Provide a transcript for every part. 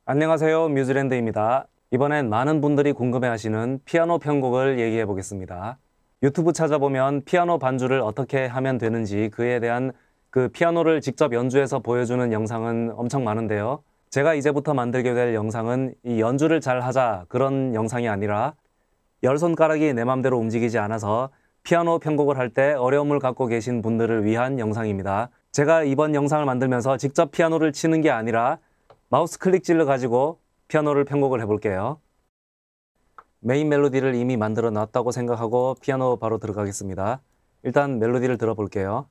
안녕하세요, 뮤즈랜드입니다. 이번엔 많은 분들이 궁금해하시는 피아노 편곡을 얘기해 보겠습니다. 유튜브 찾아보면 피아노 반주를 어떻게 하면 되는지 그에 대한 그 피아노를 직접 연주해서 보여주는 영상은 엄청 많은데요. 제가 이제부터 만들게 될 영상은 이 연주를 잘 하자 그런 영상이 아니라 열 손가락이 내 맘대로 움직이지 않아서 피아노 편곡을 할 때 어려움을 갖고 계신 분들을 위한 영상입니다. 제가 이번 영상을 만들면서 직접 피아노를 치는 게 아니라 마우스 클릭질을 가지고 피아노를 편곡을 해볼게요. 메인 멜로디를 이미 만들어 놨다고 생각하고 피아노 바로 들어가겠습니다. 일단 멜로디를 들어볼게요.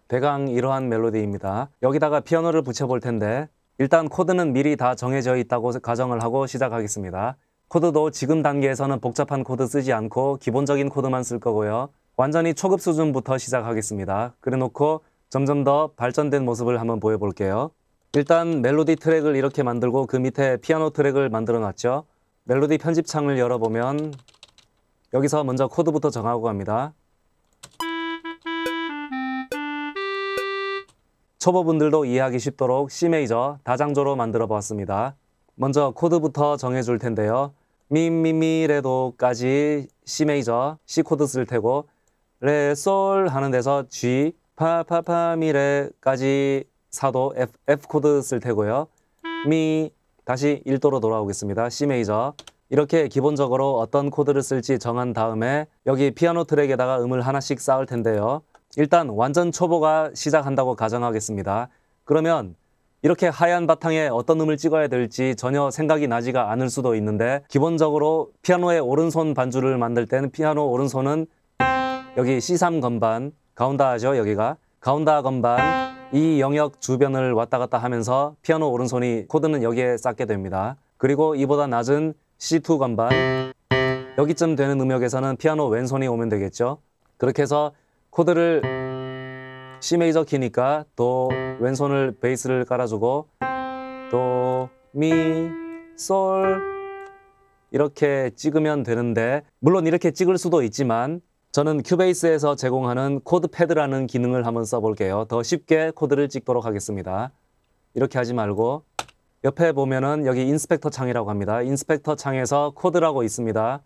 대강 이러한 멜로디입니다. 여기다가 피아노를 붙여볼 텐데 일단 코드는 미리 다 정해져 있다고 가정을 하고 시작하겠습니다. 코드도 지금 단계에서는 복잡한 코드 쓰지 않고 기본적인 코드만 쓸 거고요. 완전히 초급 수준부터 시작하겠습니다. 그래 놓고 점점 더 발전된 모습을 한번 보여볼게요. 일단 멜로디 트랙을 이렇게 만들고 그 밑에 피아노 트랙을 만들어 놨죠. 멜로디 편집창을 열어보면 여기서 먼저 코드부터 정하고 갑니다. 초보분들도 이해하기 쉽도록 C 메이저 다장조로 만들어 보았습니다. 먼저 코드부터 정해줄 텐데요. 미미미레도까지 C 메이저 C 코드 쓸 테고 레 솔 하는 데서 G 파파파미레까지 사도 F 코드 쓸 테고요. 미 다시 1도로 돌아오겠습니다. C 메이저 이렇게 기본적으로 어떤 코드를 쓸지 정한 다음에 여기 피아노 트랙에다가 음을 하나씩 쌓을 텐데요. 일단 완전 초보가 시작한다고 가정하겠습니다. 그러면 이렇게 하얀 바탕에 어떤 음을 찍어야 될지 전혀 생각이 나지가 않을 수도 있는데 기본적으로 피아노의 오른손 반주를 만들 때는 피아노 오른손은 여기 C3 건반, 가운다죠 여기가. 가운다 건반 이 영역 주변을 왔다 갔다 하면서 피아노 오른손이 코드는 여기에 쌓게 됩니다. 그리고 이보다 낮은 C2 건반 여기쯤 되는 음역에서는 피아노 왼손이 오면 되겠죠. 그렇게 해서 코드를 C 메이저 키니까 도 왼손을 베이스를 깔아주고 도, 미, 솔 이렇게 찍으면 되는데 물론 이렇게 찍을 수도 있지만 저는 큐베이스에서 제공하는 코드 패드라는 기능을 한번 써볼게요. 더 쉽게 코드를 찍도록 하겠습니다. 이렇게 하지 말고 옆에 보면은 여기 인스펙터 창이라고 합니다. 인스펙터 창에서 코드라고 있습니다.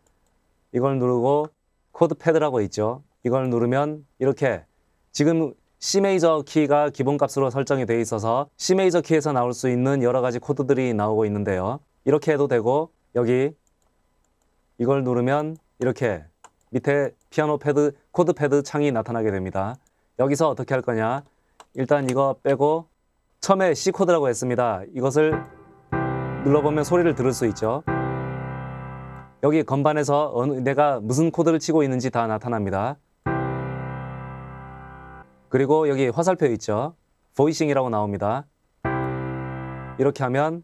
이걸 누르고 코드 패드라고 있죠. 이걸 누르면 이렇게 지금 C 메이저 키가 기본값으로 설정이 되어 있어서 C 메이저 키에서 나올 수 있는 여러 가지 코드들이 나오고 있는데요. 이렇게 해도 되고 여기 이걸 누르면 이렇게 밑에 피아노 패드, 코드 패드 창이 나타나게 됩니다. 여기서 어떻게 할 거냐? 일단 이거 빼고 처음에 C 코드라고 했습니다. 이것을 눌러보면 소리를 들을 수 있죠. 여기 건반에서 내가 무슨 코드를 치고 있는지 다 나타납니다. 그리고 여기 화살표 있죠. 보이싱이라고 나옵니다. 이렇게 하면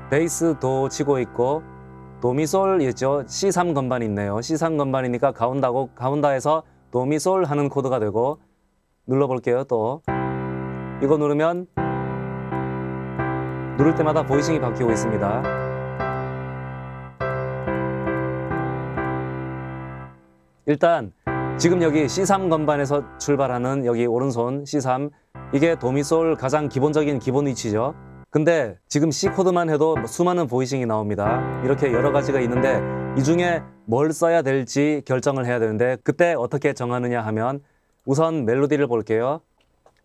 베이스 도 치고 있고 도미솔 있죠. C3 건반이 있네요. C3 건반이니까 가운다에서 도미솔 하는 코드가 되고 눌러볼게요. 또 이거 누르면 누를 때마다 보이싱이 바뀌고 있습니다. 일단 지금 여기 C3 건반에서 출발하는 여기 오른손 C3 이게 도미솔 가장 기본적인 기본 위치죠. 근데 지금 C 코드만 해도 수많은 보이싱이 나옵니다. 이렇게 여러 가지가 있는데 이 중에 뭘 써야 될지 결정을 해야 되는데 그때 어떻게 정하느냐 하면 우선 멜로디를 볼게요.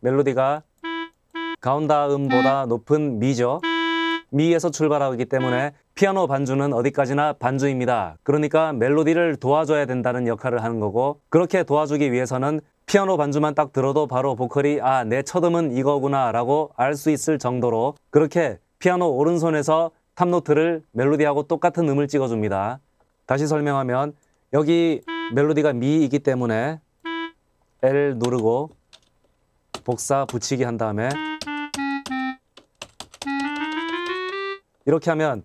멜로디가 가운다음보다 높은 미죠. 미에서 출발하기 때문에 피아노 반주는 어디까지나 반주입니다. 그러니까 멜로디를 도와줘야 된다는 역할을 하는 거고 그렇게 도와주기 위해서는 피아노 반주만 딱 들어도 바로 보컬이 아, 내 첫 음은 이거구나 라고 알 수 있을 정도로 그렇게 피아노 오른손에서 탑노트를 멜로디하고 똑같은 음을 찍어줍니다. 다시 설명하면 여기 멜로디가 미이기 때문에 L 누르고 복사 붙이기 한 다음에 이렇게 하면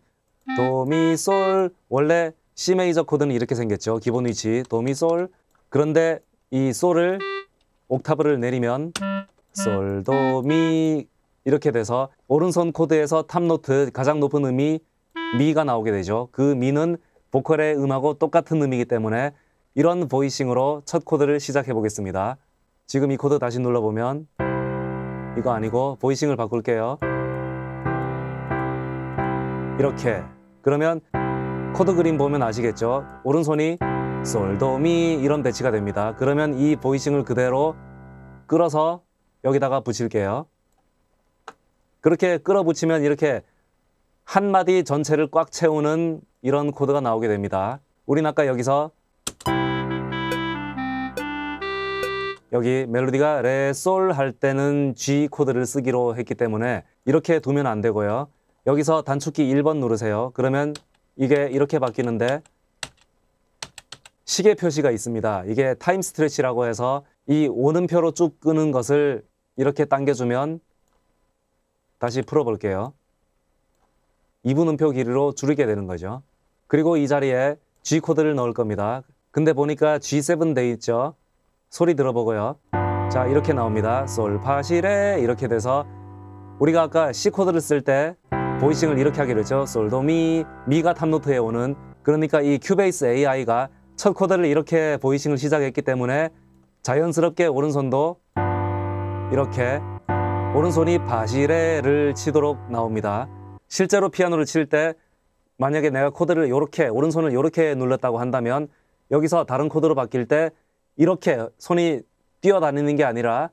도미솔 원래 C 메이저 코드는 이렇게 생겼죠. 기본 위치 도미솔 그런데 이 솔을 옥타브를 내리면 솔, 도, 미 이렇게 돼서 오른손 코드에서 탑노트 가장 높은 음이 미가 나오게 되죠. 그 미는 보컬의 음하고 똑같은 음이기 때문에 이런 보이싱으로 첫 코드를 시작해 보겠습니다. 지금 이 코드 다시 눌러보면 이거 아니고 보이싱을 바꿀게요. 이렇게. 그러면 코드 그림 보면 아시겠죠? 오른손이 솔, 도, 미 이런 배치가 됩니다. 그러면 이 보이싱을 그대로 끌어서 여기다가 붙일게요. 그렇게 끌어 붙이면 이렇게 한 마디 전체를 꽉 채우는 이런 코드가 나오게 됩니다. 우린 아까 여기서 여기 멜로디가 레, 솔 할 때는 G 코드를 쓰기로 했기 때문에 이렇게 두면 안 되고요. 여기서 단축키 1번 누르세요. 그러면 이게 이렇게 바뀌는데 시계 표시가 있습니다. 이게 타임 스트레치라고 해서 이 오는표로 쭉 끄는 것을 이렇게 당겨주면 다시 풀어볼게요. 2분음표 길이로 줄이게 되는 거죠. 그리고 이 자리에 G 코드를 넣을 겁니다. 근데 보니까 G7 돼 있죠. 소리 들어보고요. 자, 이렇게 나옵니다. 솔, 파, 시, 레 이렇게 돼서 우리가 아까 C 코드를 쓸 때 보이싱을 이렇게 하기로 했죠. 솔, 도, 미, 미가 탑노트에 오는. 그러니까 이 큐베이스 AI가 첫 코드를 이렇게 보이싱을 시작했기 때문에 자연스럽게 오른손도 이렇게 오른손이 파시레를 치도록 나옵니다. 실제로 피아노를 칠 때 만약에 내가 코드를 이렇게 오른손을 이렇게 눌렀다고 한다면 여기서 다른 코드로 바뀔 때 이렇게 손이 뛰어다니는 게 아니라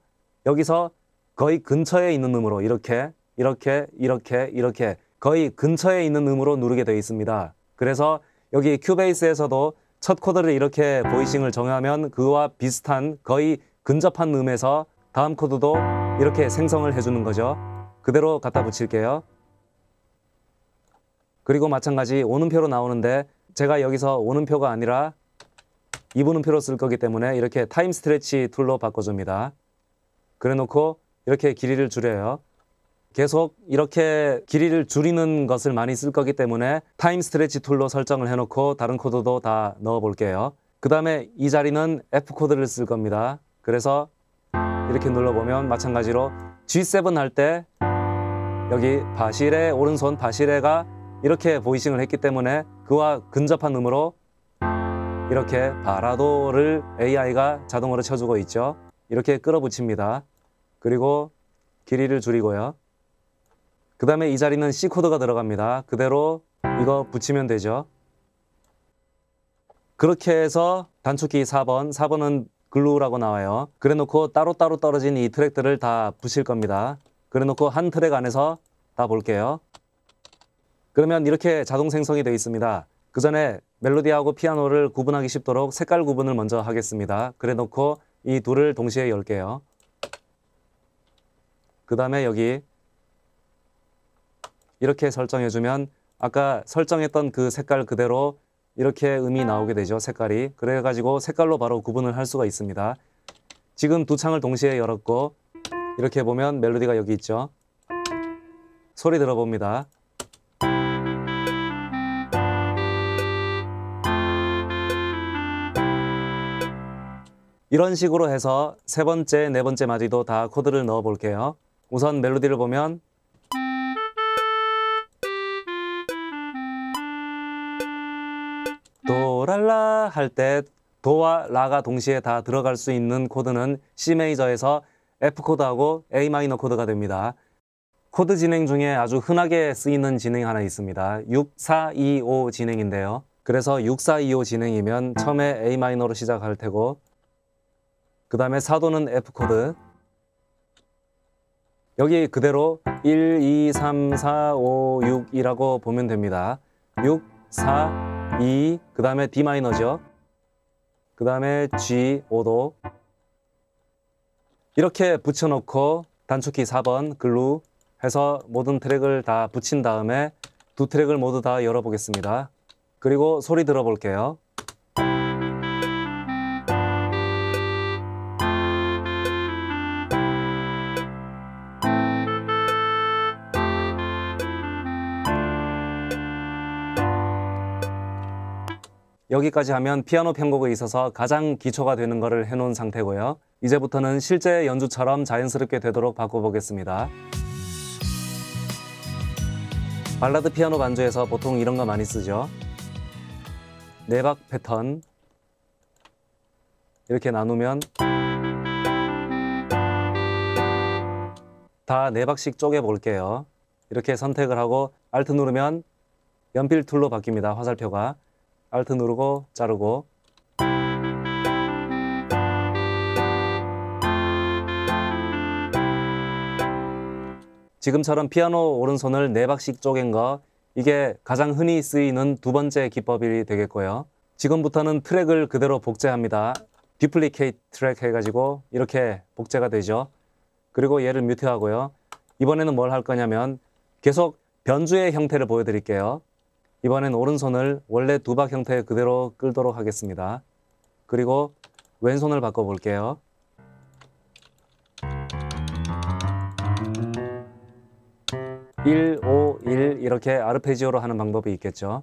여기서 거의 근처에 있는 음으로 이렇게 거의 근처에 있는 음으로 누르게 되어 있습니다. 그래서 여기 큐베이스에서도 첫 코드를 이렇게 보이싱을 정하면 그와 비슷한 거의 근접한 음에서 다음 코드도 이렇게 생성을 해주는 거죠. 그대로 갖다 붙일게요. 그리고 마찬가지 오는표로 나오는데 제가 여기서 오는표가 아니라 2분음표로 쓸 거기 때문에 이렇게 타임 스트레치 툴로 바꿔줍니다. 그래 놓고 이렇게 길이를 줄여요. 계속 이렇게 길이를 줄이는 것을 많이 쓸 거기 때문에 타임 스트레치 툴로 설정을 해놓고 다른 코드도 다 넣어 볼게요. 그 다음에 이 자리는 F 코드를 쓸 겁니다. 그래서 이렇게 눌러보면 마찬가지로 G7 할 때 여기 바실의 오른손 바실레가 이렇게 보이싱을 했기 때문에 그와 근접한 음으로 이렇게 바라도를 AI가 자동으로 쳐주고 있죠. 이렇게 끌어붙입니다. 그리고 길이를 줄이고요. 그 다음에 이 자리는 C 코드가 들어갑니다. 그대로 이거 붙이면 되죠. 그렇게 해서 단축키 4번은 글루라고 나와요. 그래 놓고 따로따로 떨어진 이 트랙들을 다 붙일 겁니다. 그래 놓고 한 트랙 안에서 다 볼게요. 그러면 이렇게 자동 생성이 되어 있습니다. 그 전에 멜로디하고 피아노를 구분하기 쉽도록 색깔 구분을 먼저 하겠습니다. 그래 놓고 이 둘을 동시에 열게요. 그 다음에 여기 이렇게 설정해주면 아까 설정했던 그 색깔 그대로 이렇게 음이 나오게 되죠. 색깔이. 그래가지고 색깔로 바로 구분을 할 수가 있습니다. 지금 두 창을 동시에 열었고 이렇게 보면 멜로디가 여기 있죠. 소리 들어봅니다. 이런 식으로 해서 세 번째, 네 번째 마디도 다 코드를 넣어 볼게요. 우선 멜로디를 보면 도랄라 할 때 도와 라가 동시에 다 들어갈 수 있는 코드는 C 메이저에서 F 코드하고 A 마이너 코드가 됩니다. 코드 진행 중에 아주 흔하게 쓰이는 진행이 하나 있습니다. 6, 4, 2, 5 진행인데요. 그래서 6, 4, 2, 5 진행이면 처음에 A 마이너로 시작할 테고 그 다음에 4도는 F 코드 여기 그대로 1, 2, 3, 4, 5, 6이라고 보면 됩니다. 6, 4, 2, 그 다음에 D 마이너죠. 그 다음에 G, 5도 이렇게 붙여놓고 단축키 4번 글루 해서 모든 트랙을 다 붙인 다음에 두 트랙을 모두 다 열어보겠습니다. 그리고 소리 들어볼게요. 여기까지 하면 피아노 편곡에 있어서 가장 기초가 되는 것을 해놓은 상태고요. 이제부터는 실제 연주처럼 자연스럽게 되도록 바꿔보겠습니다. 발라드 피아노 반주에서 보통 이런 거 많이 쓰죠. 네박 패턴 이렇게 나누면 다 네박씩 쪼개 볼게요. 이렇게 선택을 하고 Alt 누르면 연필 툴로 바뀝니다. 화살표가. Alt 누르고 자르고 지금처럼 피아노 오른손을 네박씩 쪼갠 거, 이게 가장 흔히 쓰이는 두 번째 기법이 되겠고요. 지금부터는 트랙을 그대로 복제합니다. Duplicate 트랙 해가지고 이렇게 복제가 되죠. 그리고 얘를 뮤트하고요. 이번에는 뭘 할 거냐면 계속 변주의 형태를 보여드릴게요. 이번엔 오른손을 원래 두박 형태 그대로 끌도록 하겠습니다. 그리고 왼손을 바꿔볼게요. 1, 5, 1 이렇게 아르페지오로 하는 방법이 있겠죠.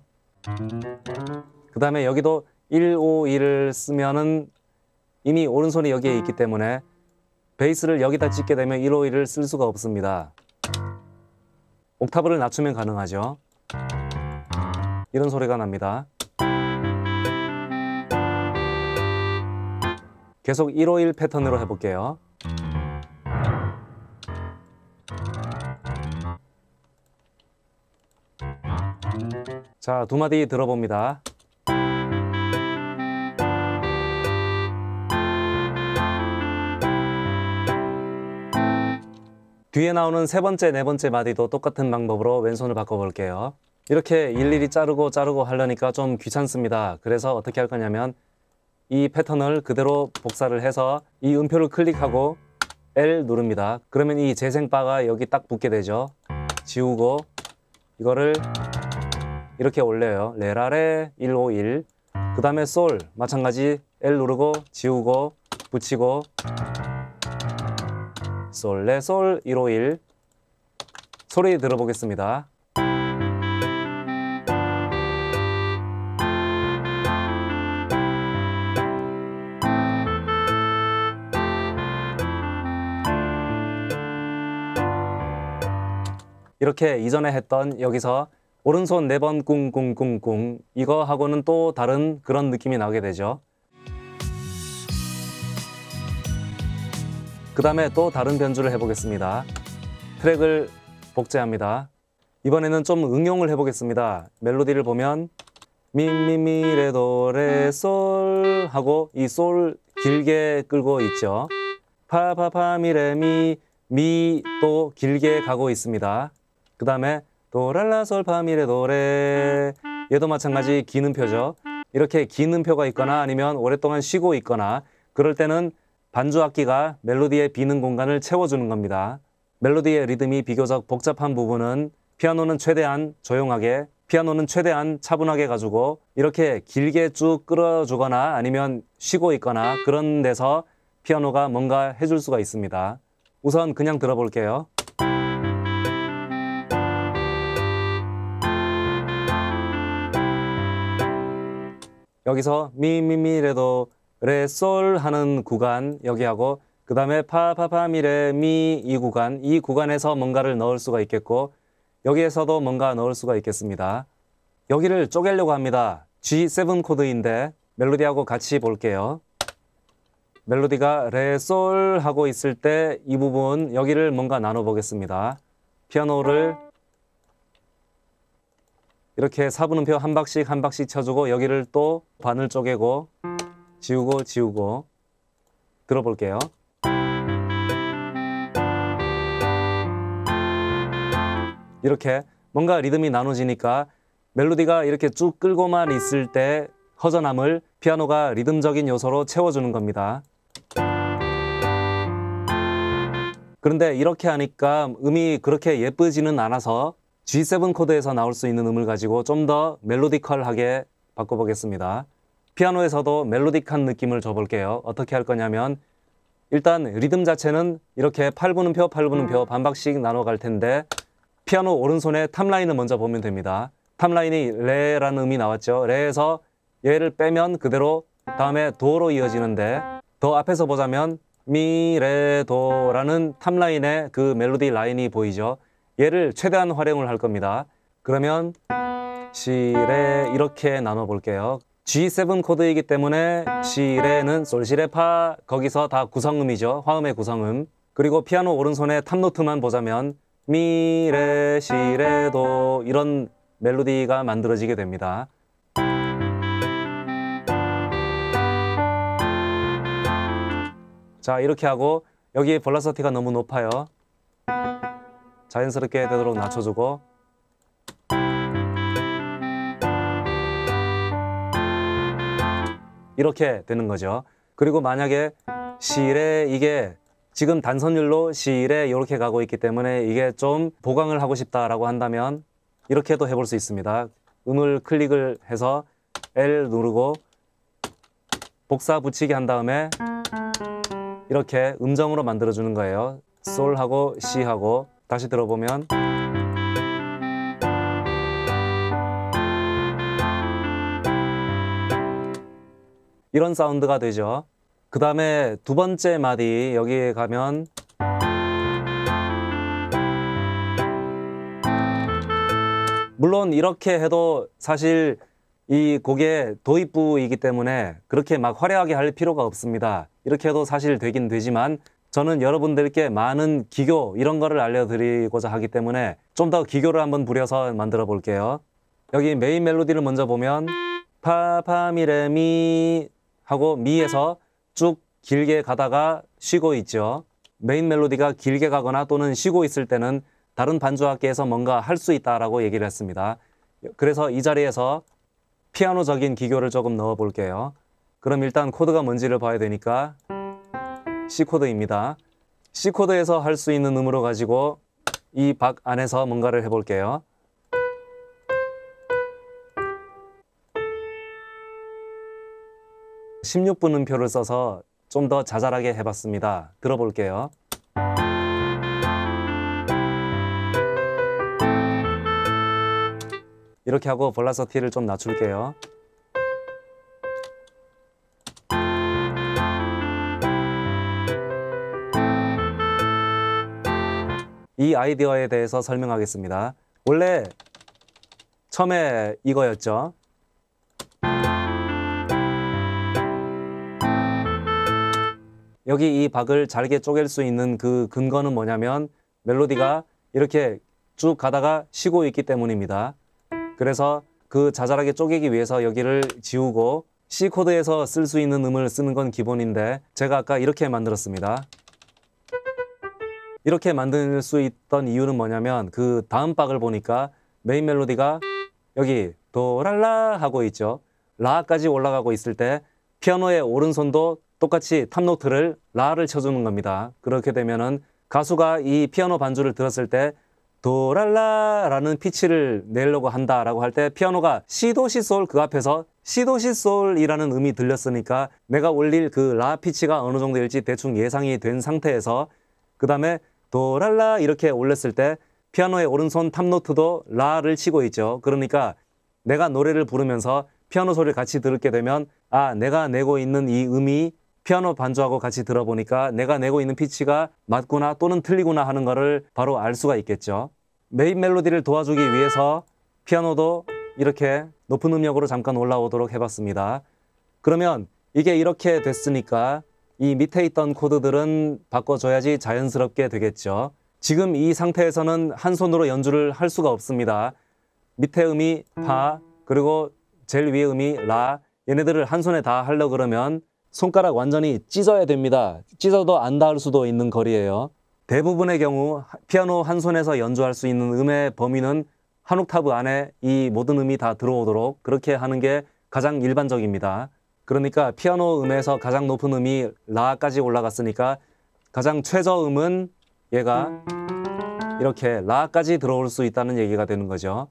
그 다음에 여기도 1, 5, 1을 쓰면은 이미 오른손이 여기에 있기 때문에 베이스를 여기다 찍게 되면 1, 5, 1을 쓸 수가 없습니다. 옥타브를 낮추면 가능하죠. 이런 소리가 납니다. 계속 1, 5, 1 패턴으로 해볼게요. 자, 두 마디 들어봅니다. 뒤에 나오는 세 번째, 네 번째 마디도 똑같은 방법으로 왼손을 바꿔볼게요. 이렇게 일일이 자르고 하려니까 좀 귀찮습니다. 그래서 어떻게 할 거냐면 이 패턴을 그대로 복사를 해서 이 음표를 클릭하고 L 누릅니다. 그러면 이 재생바가 여기 딱 붙게 되죠. 지우고 이거를 이렇게 올려요. 레라레 151. 그 다음에 솔 마찬가지 L 누르고 지우고 붙이고 솔 레 솔 151. 소리 들어보겠습니다. 이렇게 이전에 했던 여기서 오른손 4번 꿍꿍꿍꿍 이거 하고는 또 다른 그런 느낌이 나게 되죠. 그 다음에 또 다른 변주를 해보겠습니다. 트랙을 복제합니다. 이번에는 좀 응용을 해보겠습니다. 멜로디를 보면 미미미 레도 레솔 하고 이 솔 길게 끌고 있죠. 파파파 미레미 미 또 길게 가고 있습니다. 그 다음에 도랄라 솔 파미레 도레 얘도 마찬가지 긴 음표죠. 이렇게 긴 음표가 있거나 아니면 오랫동안 쉬고 있거나 그럴 때는 반주 악기가 멜로디의 비는 공간을 채워주는 겁니다. 멜로디의 리듬이 비교적 복잡한 부분은 피아노는 최대한 조용하게, 피아노는 최대한 차분하게 가지고 이렇게 길게 쭉 끌어주거나 아니면 쉬고 있거나 그런 데서 피아노가 뭔가 해줄 수가 있습니다. 우선 그냥 들어볼게요. 여기서 미미미레도 레솔 하는 구간 여기하고 그 다음에 파파파미레 미 이 구간에서 뭔가를 넣을 수가 있겠고 여기에서도 뭔가 넣을 수가 있겠습니다. 여기를 쪼개려고 합니다. G7 코드인데 멜로디하고 같이 볼게요. 멜로디가 레솔 하고 있을 때 이 부분 여기를 뭔가 나눠 보겠습니다. 피아노를 이렇게 4분음표 한 박씩 쳐주고 여기를 또 반을 쪼개고 지우고 들어볼게요. 이렇게 뭔가 리듬이 나눠지니까 멜로디가 이렇게 쭉 끌고만 있을 때 허전함을 피아노가 리듬적인 요소로 채워주는 겁니다. 그런데 이렇게 하니까 음이 그렇게 예쁘지는 않아서 G7 코드에서 나올 수 있는 음을 가지고 좀 더 멜로디컬하게 바꿔보겠습니다. 피아노에서도 멜로디컬한 느낌을 줘볼게요. 어떻게 할 거냐면 일단 리듬 자체는 이렇게 8분음표 반박씩 나눠 갈 텐데 피아노 오른손에 탑라인을 먼저 보면 됩니다. 탑라인이 레라는 음이 나왔죠. 레에서 얘를 빼면 그대로 다음에 도로 이어지는데 더 앞에서 보자면 미, 레, 도라는 탑라인의 그 멜로디 라인이 보이죠. 얘를 최대한 활용을 할 겁니다. 그러면 시, 레 이렇게 나눠 볼게요. G7 코드이기 때문에 시, 레는 솔, 시, 레, 파 거기서 다 구성음이죠. 화음의 구성음. 그리고 피아노 오른손의 탑노트만 보자면 미, 레, 시, 레, 도 이런 멜로디가 만들어지게 됩니다. 자, 이렇게 하고 여기 볼라서티가 너무 높아요. 자연스럽게 되도록 낮춰주고 이렇게 되는 거죠. 그리고 만약에 시, 레 이게 지금 단선율로 시, 레 이렇게 가고 있기 때문에 이게 좀 보강을 하고 싶다라고 한다면 이렇게도 해볼 수 있습니다. 음을 클릭을 해서 L 누르고 복사 붙이기 한 다음에 이렇게 음정으로 만들어주는 거예요. 솔하고 시하고 다시 들어보면 이런 사운드가 되죠. 그 다음에 두 번째 마디 여기에 가면 물론 이렇게 해도 사실 이 곡의 도입부이기 때문에 그렇게 막 화려하게 할 필요가 없습니다. 이렇게 해도 사실 되긴 되지만 저는 여러분들께 많은 기교 이런 거를 알려드리고자 하기 때문에 좀 더 기교를 한번 부려서 만들어 볼게요. 여기 메인 멜로디를 먼저 보면 파, 파, 미, 레, 미 하고 미에서 쭉 길게 가다가 쉬고 있죠. 메인 멜로디가 길게 가거나 또는 쉬고 있을 때는 다른 반주악기에서 뭔가 할 수 있다라고 얘기를 했습니다. 그래서 이 자리에서 피아노적인 기교를 조금 넣어 볼게요. 그럼 일단 코드가 뭔지를 봐야 되니까 C 코드입니다. C 코드에서 할 수 있는 음으로 가지고 이 박 안에서 뭔가를 해볼게요. (16분) 음표를 써서 좀 더 자잘하게 해봤습니다. 들어볼게요. 이렇게 하고 볼라서티를 좀 낮출게요. 이 아이디어에 대해서 설명하겠습니다. 원래 처음에 이거였죠. 여기 이 박을 잘게 쪼갤 수 있는 그 근거는 뭐냐면 멜로디가 이렇게 쭉 가다가 쉬고 있기 때문입니다. 그래서 그 자잘하게 쪼개기 위해서 여기를 지우고 C 코드에서 쓸 수 있는 음을 쓰는 건 기본인데 제가 아까 이렇게 만들었습니다. 이렇게 만들 수 있던 이유는 뭐냐면 그 다음 박을 보니까 메인 멜로디가 여기 도랄라 하고 있죠. 라까지 올라가고 있을 때 피아노의 오른손도 똑같이 탑노트를 라를 쳐주는 겁니다. 그렇게 되면은 가수가 이 피아노 반주를 들었을 때 도랄라라는 피치를 내려고 한다라고 할 때 피아노가 시도시솔 그 앞에서 시도시솔이라는 음이 들렸으니까 내가 올릴 그 라 피치가 어느 정도일지 대충 예상이 된 상태에서 그 다음에 도랄라 이렇게 올렸을 때 피아노의 오른손 탑노트도 라를 치고 있죠. 그러니까 내가 노래를 부르면서 피아노 소리를 같이 들게 되면 아, 내가 내고 있는 이 음이 피아노 반주하고 같이 들어보니까 내가 내고 있는 피치가 맞구나 또는 틀리구나 하는 거를 바로 알 수가 있겠죠. 메인 멜로디를 도와주기 위해서 피아노도 이렇게 높은 음역으로 잠깐 올라오도록 해봤습니다. 그러면 이게 이렇게 됐으니까 이 밑에 있던 코드들은 바꿔줘야지 자연스럽게 되겠죠. 지금 이 상태에서는 한 손으로 연주를 할 수가 없습니다. 밑에 음이 파, 그리고 제일 위에 음이 라, 얘네들을 한 손에 다 하려고 그러면 손가락 완전히 찢어야 됩니다. 찢어도 안 닿을 수도 있는 거리예요. 대부분의 경우 피아노 한 손에서 연주할 수 있는 음의 범위는 한 옥타브 안에 이 모든 음이 다 들어오도록 그렇게 하는 게 가장 일반적입니다. 그러니까 피아노 음에서 가장 높은 음이 라까지 올라갔으니까 가장 최저음은 얘가 이렇게 라까지 들어올 수 있다는 얘기가 되는 거죠.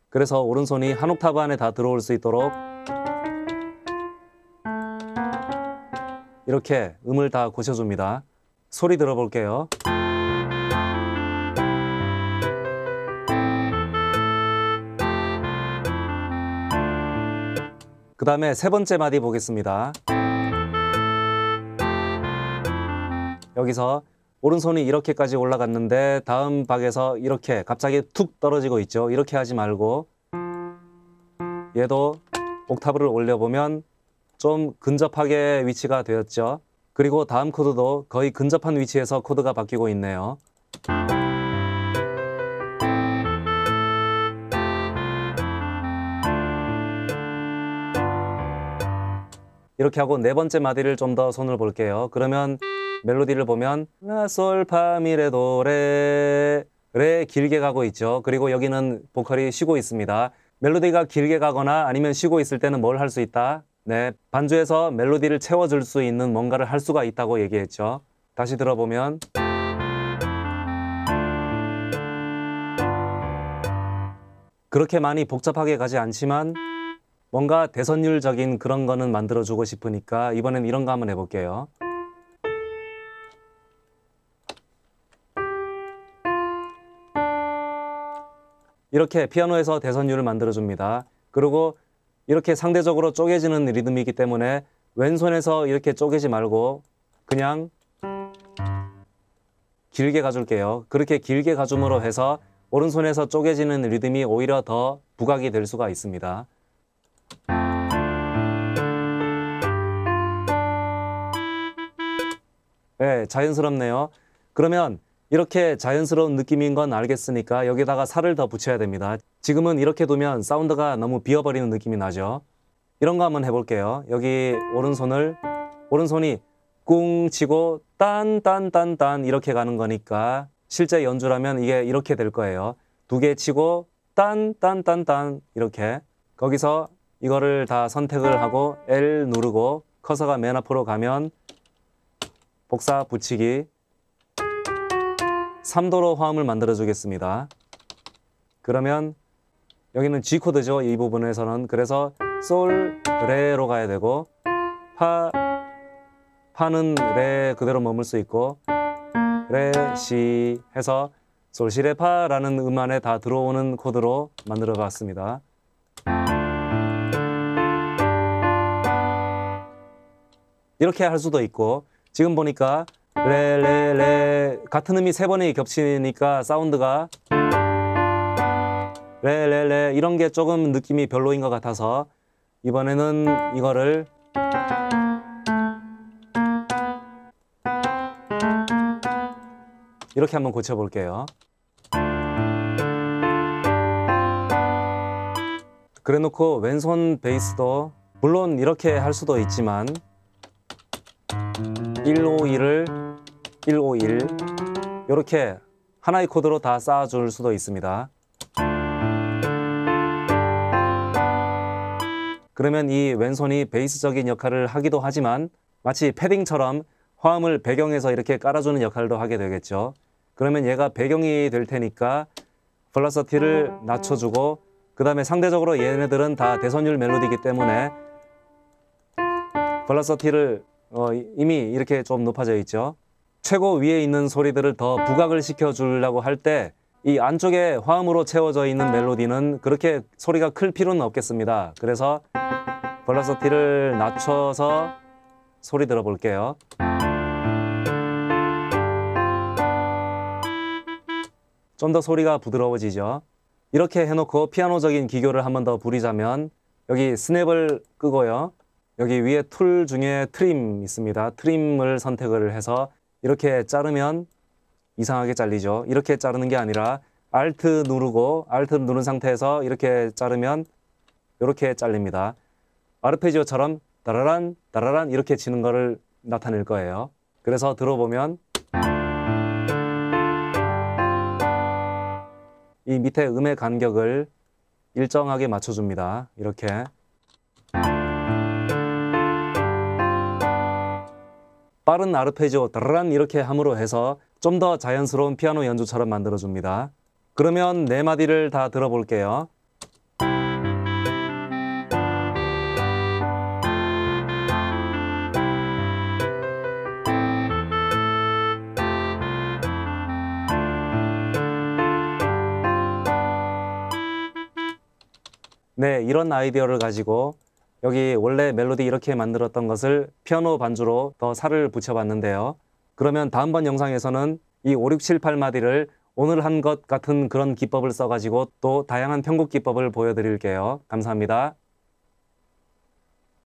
그래서 오른손이 한 옥타브 안에 다 들어올 수 있도록 이렇게 음을 다 고쳐줍니다. 소리 들어볼게요. 그 다음에 세 번째 마디 보겠습니다. 여기서 오른손이 이렇게까지 올라갔는데 다음 박에서 이렇게 갑자기 툭 떨어지고 있죠. 이렇게 하지 말고 얘도 옥타브를 올려보면 좀 근접하게 위치가 되었죠. 그리고 다음 코드도 거의 근접한 위치에서 코드가 바뀌고 있네요. 이렇게 하고 네 번째 마디를 좀 더 손을 볼게요. 그러면 멜로디를 보면 라, 솔, 파, 미, 레, 도, 레 길게 가고 있죠. 그리고 여기는 보컬이 쉬고 있습니다. 멜로디가 길게 가거나 아니면 쉬고 있을 때는 뭘 할 수 있다? 네, 반주에서 멜로디를 채워줄 수 있는 뭔가를 할 수가 있다고 얘기했죠. 다시 들어보면 그렇게 많이 복잡하게 가지 않지만 뭔가 대선율적인 그런 거는 만들어주고 싶으니까 이번엔 이런 거 한번 해볼게요. 이렇게 피아노에서 대선율을 만들어줍니다. 그리고 이렇게 상대적으로 쪼개지는 리듬이기 때문에 왼손에서 이렇게 쪼개지 말고 그냥 길게 가줄게요. 그렇게 길게 가줌으로 해서 오른손에서 쪼개지는 리듬이 오히려 더 부각이 될 수가 있습니다. 네, 자연스럽네요. 그러면 이렇게 자연스러운 느낌인 건 알겠으니까 여기다가 살을 더 붙여야 됩니다. 지금은 이렇게 두면 사운드가 너무 비어버리는 느낌이 나죠. 이런 거 한번 해볼게요. 여기 오른손이 꿍 치고 딴 이렇게 가는 거니까 실제 연주라면 이게 이렇게 될 거예요. 두 개 치고 딴 이렇게. 거기서 이거를 다 선택을 하고 L 누르고 커서가 맨 앞으로 가면 복사 붙이기 3도로 화음을 만들어 주겠습니다. 그러면 여기는 G 코드죠. 이 부분에서는. 그래서 솔, 레로 가야 되고 파는 레 그대로 머물 수 있고 레, 시 해서 솔, 시, 레, 파라는 안에 다 들어오는 코드로 만들어 봤습니다. 이렇게 할 수도 있고 지금 보니까 레 같은 음이 세 번이 겹치니까 사운드가 레 이런 게 조금 느낌이 별로인 것 같아서 이번에는 이거를 이렇게 한번 고쳐볼게요. 그래놓고 왼손 베이스도 물론 이렇게 할 수도 있지만 151을 151 이렇게 하나의 코드로 다 쌓아줄 수도 있습니다. 그러면 이 왼손이 베이스적인 역할을 하기도 하지만 마치 패딩처럼 화음을 배경에서 이렇게 깔아주는 역할도 하게 되겠죠. 그러면 얘가 배경이 될 테니까 velocity를 낮춰주고 그 다음에 상대적으로 얘네들은 다 대선율 멜로디이기 때문에 velocity를 이미 이렇게 좀 높아져 있죠. 최고 위에 있는 소리들을 더 부각을 시켜주려고 할 때 이 안쪽에 화음으로 채워져 있는 멜로디는 그렇게 소리가 클 필요는 없겠습니다. 그래서 velocity를 낮춰서 소리 들어볼게요. 좀 더 소리가 부드러워지죠. 이렇게 해놓고 피아노적인 기교를 한 번 더 부리자면 여기 스냅을 끄고요. 여기 위에 툴 중에 트림 있습니다. 트림을 선택을 해서 이렇게 자르면 이상하게 잘리죠. 이렇게 자르는 게 아니라 Alt 누른 상태에서 이렇게 자르면 이렇게 잘립니다. 아르페지오처럼 따라란 이렇게 치는 거를 나타낼 거예요. 그래서 들어보면 이 밑에 음의 간격을 일정하게 맞춰줍니다. 이렇게. 빠른 아르페지오 따라란 이렇게 함으로 해서 좀 더 자연스러운 피아노 연주처럼 만들어줍니다. 그러면 네 마디를 다 들어볼게요. 네, 이런 아이디어를 가지고 여기 원래 멜로디 이렇게 만들었던 것을 피아노 반주로 더 살을 붙여봤는데요. 그러면 다음번 영상에서는 이 5, 6, 7, 8마디를 오늘 한 것 같은 그런 기법을 써가지고 또 다양한 편곡 기법을 보여드릴게요. 감사합니다.